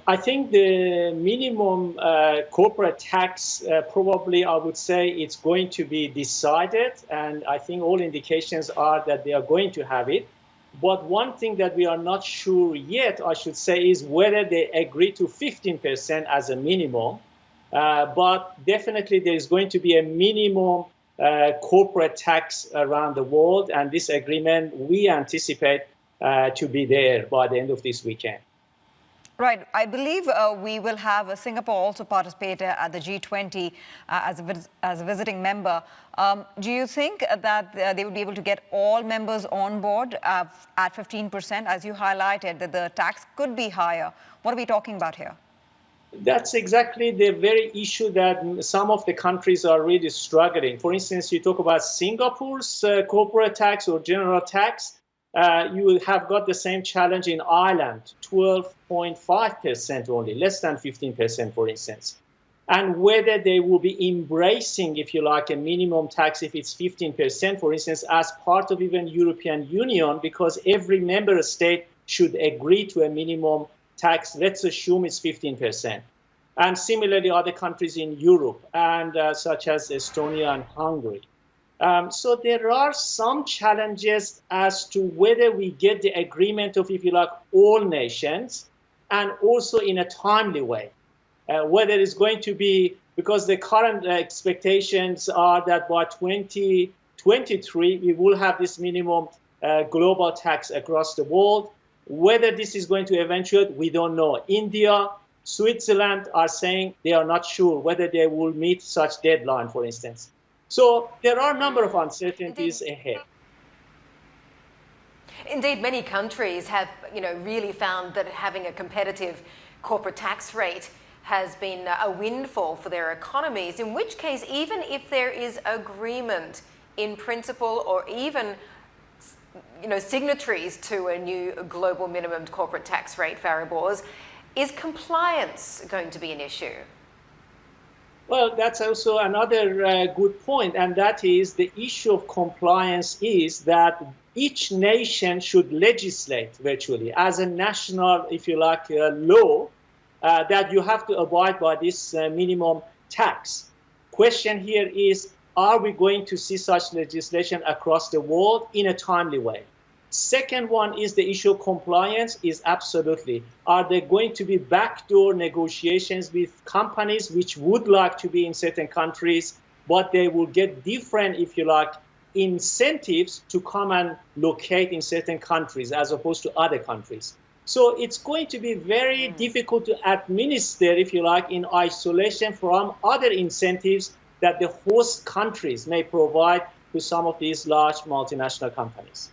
I think the minimum corporate tax, probably I would say it's going to be decided. And I think all indications are that they are going to have it. But one thing that we are not sure yet, I should say, is whether they agree to 15% as a minimum. But definitely there is going to be a minimum corporate tax around the world. And this agreement, we anticipate to be there by the end of this weekend. Right. I believe we will have Singapore also participate at the G20 as a visiting member. Do you think that they will be able to get all members on board at 15%? As you highlighted, that the tax could be higher. What are we talking about here? That's exactly the very issue that some of the countries are really struggling. For instance, you talk about Singapore's corporate tax or general tax. You will have got the same challenge in Ireland, 12.5% only, less than 15%, for instance. And whether they will be embracing, if you like, a minimum tax if it's 15%, for instance, as part of even European Union, because every member state should agree to a minimum tax. Let's assume it's 15%. And similarly, other countries in Europe, and such as Estonia and Hungary. So there are some challenges as to whether we get the agreement of, if you like, all nations, and also in a timely way. Whether it's going to be, because the current expectations are that by 2023, we will have this minimum global tax across the world. Whether this is going to eventuate, we don't know. India, Switzerland are saying they are not sure whether they will meet such deadline, for instance. So there are a number of uncertainties ahead. Indeed, many countries have, really found that having a competitive corporate tax rate has been a windfall for their economies, in which case, even if there is agreement in principle or even signatories to a new global minimum corporate tax rate, Fariborz, is compliance going to be an issue? Well, that's also another good point, and that is the issue of compliance is that each nation should legislate virtually as a national, if you like, law that you have to abide by this minimum tax. Question here is, are we going to see such legislation across the world in a timely way? Second one is the issue of compliance is absolutely. Are there going to be backdoor negotiations with companies which would like to be in certain countries, but they will get different, if you like, incentives to come and locate in certain countries as opposed to other countries? So it's going to be very difficult to administer, if you like, in isolation from other incentives that the host countries may provide to some of these large multinational companies.